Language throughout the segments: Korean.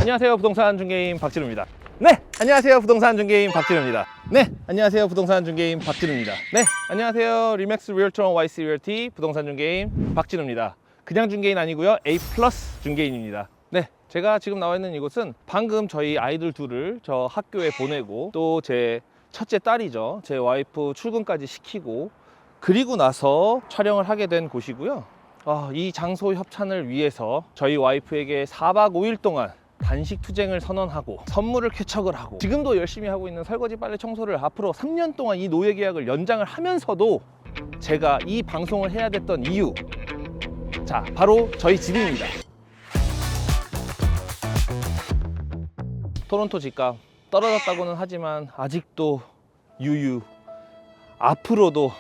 안녕하세요. 부동산 중개인 박진우입니다. 네, 안녕하세요. 부동산 중개인 박진우입니다. 네, 안녕하세요. 부동산 중개인 박진우입니다. 네, 안녕하세요. 리맥스 리얼터 YC 리얼티 부동산 중개인 박진우입니다. 그냥 중개인 아니고요. A+ 중개인입니다. 네, 제가 지금 나와 있는 이곳은 방금 저희 아이들 둘을 저 학교에 보내고 또 제 첫째 딸이죠. 제 와이프 출근까지 시키고 그리고 나서 촬영을 하게 된 곳이고요. 이 장소 협찬을 위해서 저희 와이프에게 4박 5일 동안 단식 투쟁을 선언하고 선물을 쾌척을 하고 지금도 열심히 하고 있는 설거지 빨래 청소를 앞으로 3년 동안 이 노예 계약을 연장을 하면서도 제가 이 방송을 해야 됐던 이유, 자, 바로 저희 집입니다. 토론토 집값 떨어졌다고는 하지만 아직도 유유, 앞으로도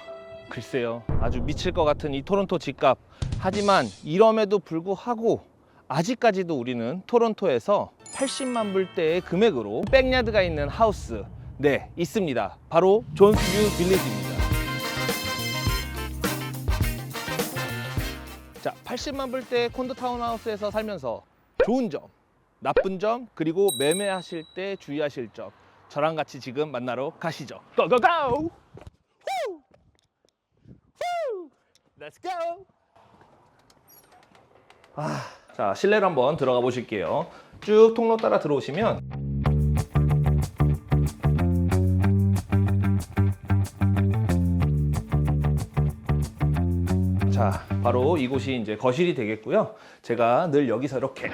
글쎄요, 아주 미칠 것 같은 이 토론토 집값. 하지만 이럼에도 불구하고 아직까지도 우리는 토론토에서 80만 불대의 금액으로 백야드가 있는 하우스, 네, 있습니다. 바로 존스뷰 빌리지입니다. 자, 80만 불대 콘도 타운하우스에서 살면서 좋은 점, 나쁜 점, 그리고 매매하실 때 주의하실 점, 저랑 같이 지금 만나러 가시죠. 고고고! Let's go! 자, 실내로 한번 들어가 보실게요. 쭉 통로 따라 들어오시면 자, 바로 이곳이 이제 거실이 되겠고요. 제가 늘 여기서 이렇게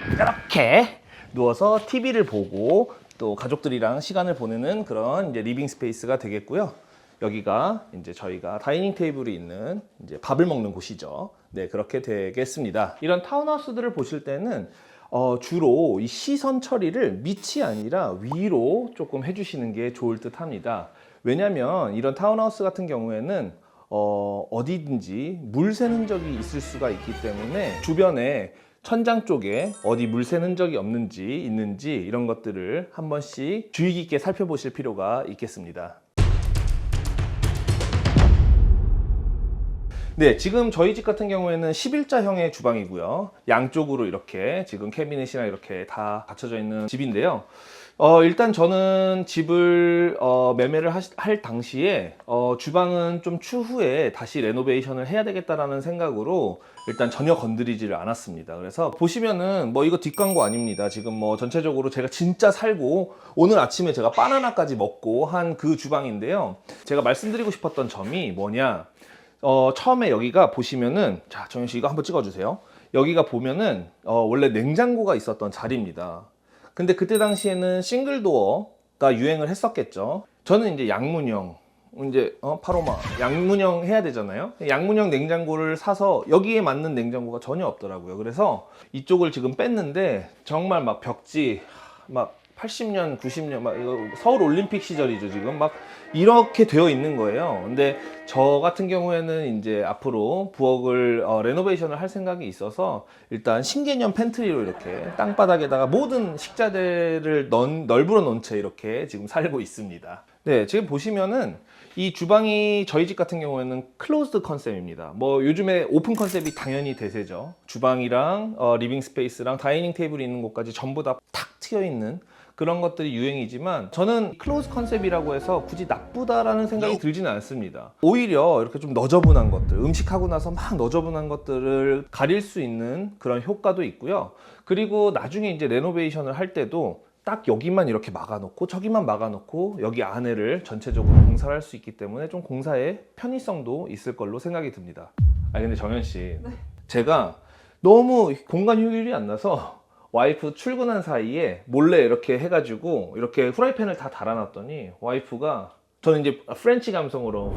누워서 TV를 보고 또 가족들이랑 시간을 보내는 그런 이제 리빙 스페이스가 되겠고요. 여기가 이제 저희가 다이닝 테이블이 있는 이제 밥을 먹는 곳이죠. 네, 그렇게 되겠습니다. 이런 타운하우스들을 보실 때는 주로 이 시선 처리를 밑이 아니라 위로 조금 해주시는 게 좋을 듯 합니다. 왜냐면 이런 타운하우스 같은 경우에는 어디든지 물 새는 흔적이 있을 수가 있기 때문에 주변에 천장 쪽에 어디 물 새는 흔적이 없는지 있는지 이런 것들을 한 번씩 주의 깊게 살펴보실 필요가 있겠습니다. 네, 지금 저희 집 같은 경우에는 11자형의 주방이고요. 양쪽으로 이렇게 지금 캐비넷이나 이렇게 다 갖춰져 있는 집인데요. 일단 저는 집을 매매를 할 당시에 주방은 좀 추후에 다시 레노베이션을 해야 되겠다라는 생각으로 일단 전혀 건드리지를 않았습니다. 그래서 보시면은 뭐 이거 뒷광고 아닙니다. 지금 뭐 전체적으로 제가 진짜 살고 오늘 아침에 제가 바나나까지 먹고 한 그 주방인데요. 제가 말씀드리고 싶었던 점이 뭐냐, 처음에 여기가 보시면은, 자, 정현 씨 이거 한번 찍어주세요. 여기가 보면은 원래 냉장고가 있었던 자리입니다. 근데 그때 당시에는 싱글도어가 유행을 했었겠죠. 저는 이제 양문형, 이제 파로마 양문형 해야 되잖아요. 양문형 냉장고를 사서 여기에 맞는 냉장고가 전혀 없더라고요. 그래서 이쪽을 지금 뺐는데 정말 막 벽지 막 80년, 90년 막 이거 서울 올림픽 시절이죠. 지금 막 이렇게 되어 있는 거예요. 근데 저 같은 경우에는 이제 앞으로 부엌을 레노베이션을 할 생각이 있어서 일단 신개념 팬트리로 이렇게 땅바닥에다가 모든 식자재를 널브러 놓은 채 이렇게 지금 살고 있습니다. 네, 지금 보시면은 이 주방이 저희 집 같은 경우에는 클로즈드 컨셉입니다. 뭐 요즘에 오픈 컨셉이 당연히 대세죠. 주방이랑 리빙 스페이스랑 다이닝 테이블이 있는 곳까지 전부 다 탁 트여 있는 그런 것들이 유행이지만 저는 클로즈 컨셉이라고 해서 굳이 나쁘다라는 생각이 들지는 않습니다. 오히려 이렇게 좀 너저분한 것들, 음식하고 나서 막 너저분한 것들을 가릴 수 있는 그런 효과도 있고요. 그리고 나중에 이제 레노베이션을 할 때도 딱 여기만 이렇게 막아놓고 저기만 막아놓고 여기 안에를 전체적으로 공사를 할 수 있기 때문에 좀 공사의 편의성도 있을 걸로 생각이 듭니다. 근데 정현 씨, 네. 제가 너무 공간 효율이 안 나서 와이프 출근한 사이에 몰래 이렇게 해가지고 이렇게 후라이팬을 다 달아놨더니 와이프가, 저는 이제 프렌치 감성으로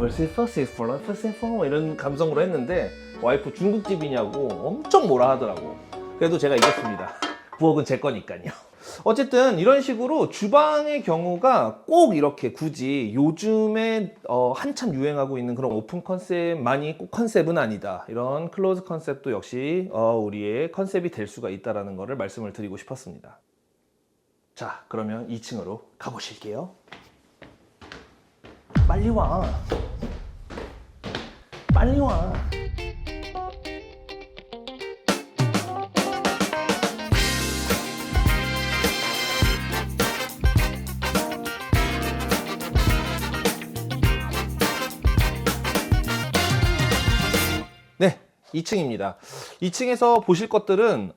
이런 감성으로 했는데 와이프 중국집이냐고 엄청 뭐라 하더라고. 그래도 제가 이겼습니다. 부엌은 제 거니까요. 어쨌든 이런 식으로 주방의 경우가 꼭 이렇게 굳이 요즘에 한참 유행하고 있는 그런 오픈 컨셉만이 꼭 컨셉은 아니다. 이런 클로즈 컨셉도 역시 우리의 컨셉이 될 수가 있다는 것을 말씀을 드리고 싶었습니다. 자, 그러면 2층으로 가보실게요. 빨리 와. 빨리 와. 2층입니다. 2층에서 보실 것들은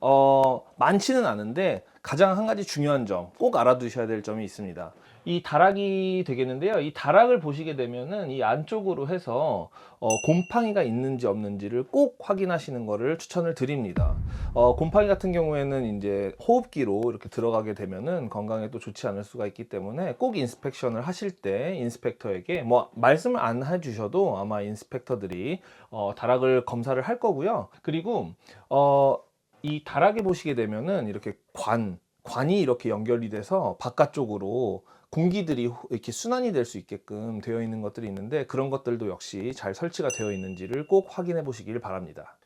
많지는 않은데 가장 한 가지 중요한 점, 꼭 알아두셔야 될 점이 있습니다. 이 다락이 되겠는데요. 이 다락을 보시게 되면은 이 안쪽으로 해서 곰팡이가 있는지 없는지를 꼭 확인하시는 것을 추천을 드립니다. 곰팡이 같은 경우에는 이제 호흡기로 이렇게 들어가게 되면은 건강에 또 좋지 않을 수가 있기 때문에 꼭 인스펙션을 하실 때 인스펙터에게 뭐 말씀을 안 해주셔도 아마 인스펙터들이 다락을 검사를 할 거고요. 그리고 이 다락에 보시게 되면은 이렇게 관이 이렇게 연결이 돼서 바깥쪽으로 공기들이 이렇게 순환이 될 수 있게끔 되어 있는 것들이 있는데 그런 것들도 역시 잘 설치가 되어 있는지를 꼭 확인해 보시길 바랍니다.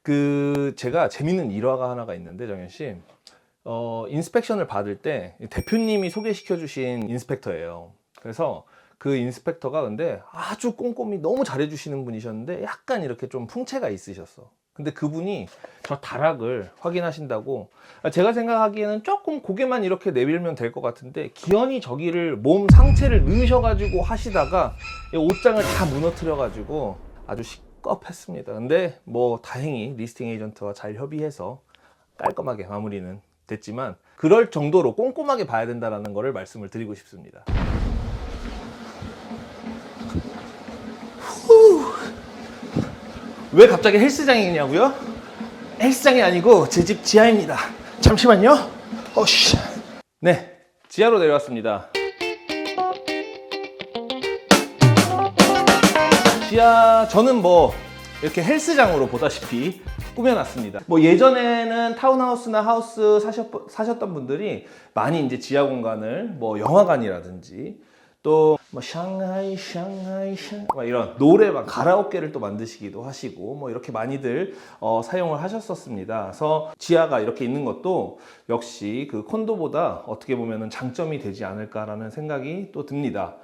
제가 재밌는 일화가 하나가 있는데 정현 씨, 인스펙션을 받을 때 대표님이 소개시켜 주신 인스펙터예요. 그래서 그 인스펙터가 근데 아주 꼼꼼히 너무 잘해 주시는 분이셨는데 약간 이렇게 좀 풍채가 있으셨어. 근데 그분이 저 다락을 확인하신다고, 제가 생각하기에는 조금 고개만 이렇게 내밀면 될 것 같은데 기어니 저기를 몸 상체를 넣으셔가지고 하시다가 옷장을 다 무너뜨려가지고 아주 시겁했습니다. 근데 뭐 다행히 리스팅 에이전트와 잘 협의해서 깔끔하게 마무리는 됐지만 그럴 정도로 꼼꼼하게 봐야 된다는 거를 말씀을 드리고 싶습니다. 왜 갑자기 헬스장이냐고요? 헬스장이 아니고 제 집 지하입니다. 잠시만요. 어씨. 네, 지하로 내려왔습니다. 지하, 저는 뭐 이렇게 헬스장으로 보다시피 꾸며놨습니다. 뭐 예전에는 타운하우스나 하우스 사셨던 분들이 많이 이제 지하 공간을 뭐 영화관이라든지 또 뭐 샹하이 막 이런 노래방 가라오케를 또 만드시기도 하시고 뭐 이렇게 많이들 사용을 하셨었습니다. 그래서 지하가 이렇게 있는 것도 역시 그 콘도보다 어떻게 보면은 장점이 되지 않을까라는 생각이 또 듭니다.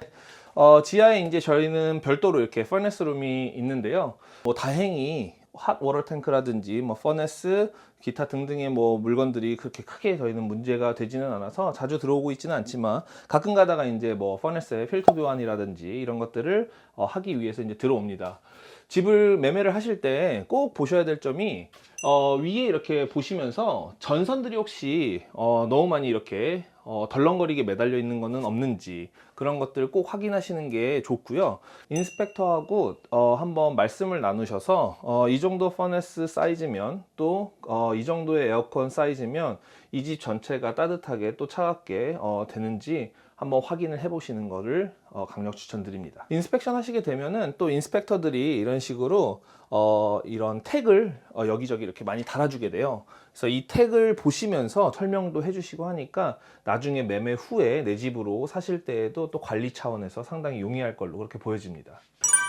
지하에 이제 저희는 별도로 이렇게 퍼네스 룸이 있는데요. 뭐 다행히 핫 워터 탱크라든지 뭐 퍼네스 기타 등등의 뭐 물건들이 그렇게 크게 저희는 문제가 되지는 않아서 자주 들어오고 있지는 않지만 가끔 가다가 이제 뭐 퍼네스의 필터 교환이라든지 이런 것들을 하기 위해서 이제 들어옵니다. 집을 매매를 하실 때 꼭 보셔야 될 점이 위에 이렇게 보시면서 전선들이 혹시 너무 많이 이렇게 덜렁거리게 매달려 있는 거는 없는지 그런 것들 꼭 확인하시는 게 좋고요. 인스펙터하고 한번 말씀을 나누셔서 이 정도 퍼네스 사이즈면 또 이 정도의 에어컨 사이즈면 이 집 전체가 따뜻하게 또 차갑게 되는지 한번 확인을 해 보시는 거를 강력 추천드립니다. 인스펙션 하시게 되면은 또 인스펙터들이 이런 식으로 이런 태그를 여기저기 이렇게 많이 달아주게 돼요. 그래서 이 태그를 보시면서 설명도 해주시고 하니까 나중에 매매 후에 내 집으로 사실 때에도 또 관리 차원에서 상당히 용이할 걸로 그렇게 보여집니다.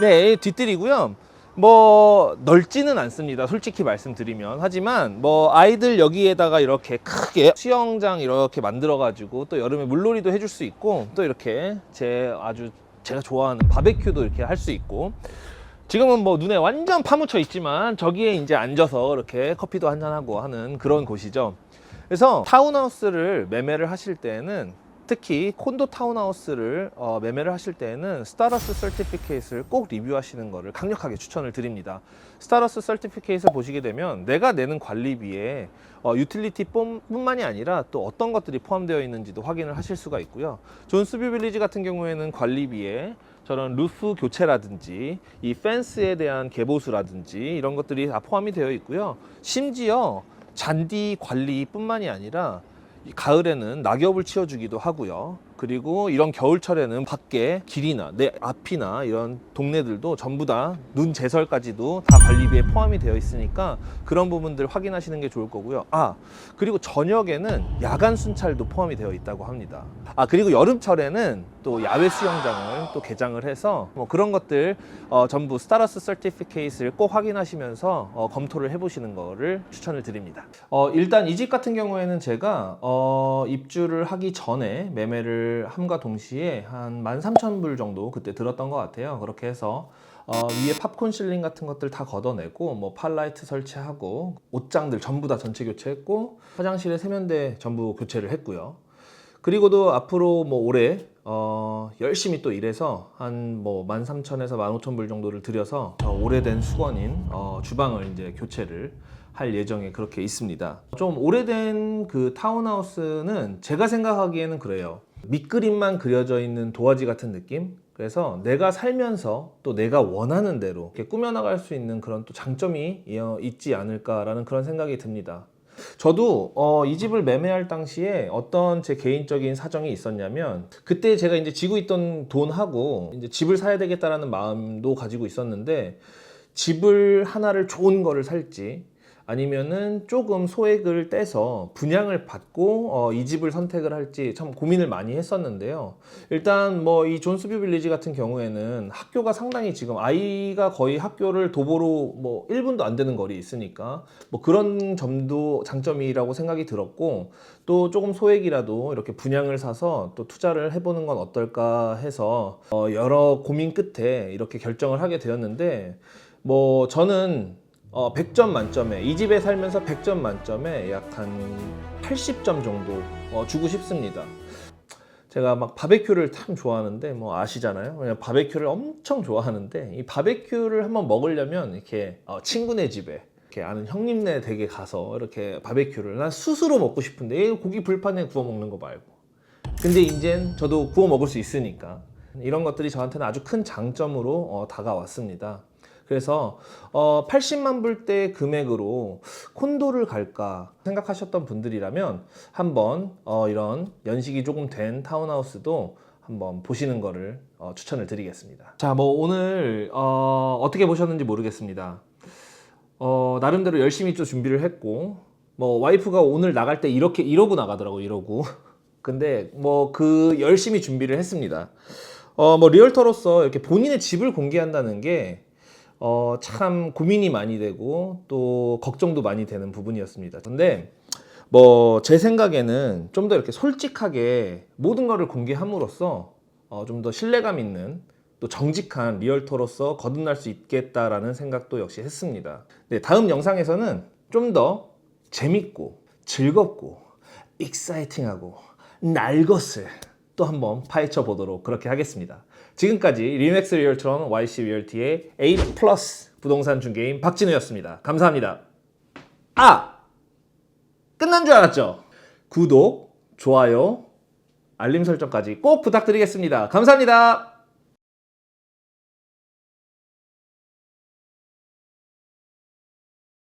네, 뒷뜰이고요. 뭐 넓지는 않습니다, 솔직히 말씀드리면. 하지만 뭐 아이들 여기에다가 이렇게 크게 수영장 이렇게 만들어 가지고 또 여름에 물놀이도 해줄 수 있고 또 이렇게 제가 좋아하는 바베큐도 이렇게 할 수 있고, 지금은 뭐 눈에 완전 파묻혀 있지만 저기에 이제 앉아서 이렇게 커피도 한잔하고 하는 그런 곳이죠. 그래서 타운하우스를 매매를 하실 때는, 특히 콘도 타운하우스를 매매를 하실 때에는 스타러스 서티피케이트를 꼭 리뷰하시는 것을 강력하게 추천을 드립니다. 스타러스 서티피케이트를 보시게 되면 내가 내는 관리비에 유틸리티 뿐만이 아니라 또 어떤 것들이 포함되어 있는지도 확인을 하실 수가 있고요. 존스뷰 빌리지 같은 경우에는 관리비에 저런 루프 교체라든지 이 펜스에 대한 개보수라든지 이런 것들이 다 포함이 되어 있고요. 심지어 잔디 관리뿐만이 아니라 가을에는 낙엽을 치워주기도 하고요. 그리고 이런 겨울철에는 밖에 길이나 내 앞이나 이런 동네들도 전부 다 눈 제설까지도 다 관리비에 포함이 되어 있으니까 그런 부분들 확인하시는 게 좋을 거고요. 그리고 저녁에는 야간 순찰도 포함이 되어 있다고 합니다. 그리고 여름철에는 또 야외 수영장을 또 개장을 해서 뭐 그런 것들 전부 스타러스 서티피케이트를 꼭 확인하시면서 검토를 해보시는 거를 추천을 드립니다. 일단 이 집 같은 경우에는 제가 입주를 하기 전에 매매를 함과 동시에 한 13,000불 정도 그때 들었던 것 같아요. 그렇게 해서 위에 팝콘 실링 같은 것들 다 걷어내고 뭐 팔라이트 설치하고 옷장들 전부 다 전체 교체했고 화장실에 세면대 전부 교체를 했고요. 그리고도 앞으로 뭐 올해 열심히 또 일해서 한 뭐 13,000에서 15,000불 정도를 들여서 오래된 수건인 주방을 이제 교체를 할 예정에 그렇게 있습니다. 좀 오래된 그 타운하우스는 제가 생각하기에는 그래요. 밑그림만 그려져 있는 도화지 같은 느낌? 그래서 내가 살면서 또 내가 원하는 대로 이렇게 꾸며나갈 수 있는 그런 또 장점이 있지 않을까라는 그런 생각이 듭니다. 저도 이 집을 매매할 당시에 어떤 제 개인적인 사정이 있었냐면, 그때 제가 이제 쥐고 있던 돈하고 이제 집을 사야 되겠다라는 마음도 가지고 있었는데, 집을 하나를 좋은 거를 살지 아니면은 조금 소액을 떼서 분양을 받고 이 집을 선택을 할지 참 고민을 많이 했었는데요. 일단 뭐 이 존스뷰 빌리지 같은 경우에는 학교가 상당히, 지금 아이가 거의 학교를 도보로 뭐 1분도 안 되는 거리에 있으니까 뭐 그런 점도 장점이라고 생각이 들었고, 또 조금 소액이라도 이렇게 분양을 사서 또 투자를 해보는 건 어떨까 해서 여러 고민 끝에 이렇게 결정을 하게 되었는데, 뭐 저는 100점 만점에, 이 집에 살면서 100점 만점에 약 한 80점 정도 주고 싶습니다. 제가 막 바베큐를 참 좋아하는데, 뭐 아시잖아요. 그냥 바베큐를 엄청 좋아하는데, 이 바베큐를 한번 먹으려면 이렇게 친구네 집에, 이렇게 아는 형님네 댁에 가서 이렇게 바베큐를 난 스스로 먹고 싶은데, 이 고기 불판에 구워 먹는 거 말고. 근데 이젠 저도 구워 먹을 수 있으니까 이런 것들이 저한테는 아주 큰 장점으로 다가왔습니다. 그래서 80만 불대 금액으로 콘도를 갈까 생각하셨던 분들이라면 한번 이런 연식이 조금 된 타운하우스도 한번 보시는 거를 추천을 드리겠습니다. 자, 뭐 오늘 어떻게 보셨는지 모르겠습니다. 나름대로 열심히 좀 준비를 했고, 뭐 와이프가 오늘 나갈 때 이러고 나가더라고, 이러고. 근데 뭐 그 열심히 준비를 했습니다. 뭐 리얼터로서 이렇게 본인의 집을 공개한다는 게 참 고민이 많이 되고 또 걱정도 많이 되는 부분이었습니다. 근데 뭐 제 생각에는 좀 더 이렇게 솔직하게 모든 거를 공개함으로써 좀 더 신뢰감 있는 또 정직한 리얼터로서 거듭날 수 있겠다라는 생각도 역시 했습니다. 네, 다음 영상에서는 좀 더 재밌고 즐겁고 익사이팅하고 날 것을 또 한번 파헤쳐 보도록 그렇게 하겠습니다. 지금까지 리맥스 리얼트론 YC 리얼티의 A 플러스 부동산 중개인 박진우였습니다. 감사합니다. 끝난 줄 알았죠? 구독, 좋아요, 알림 설정까지 꼭 부탁드리겠습니다. 감사합니다.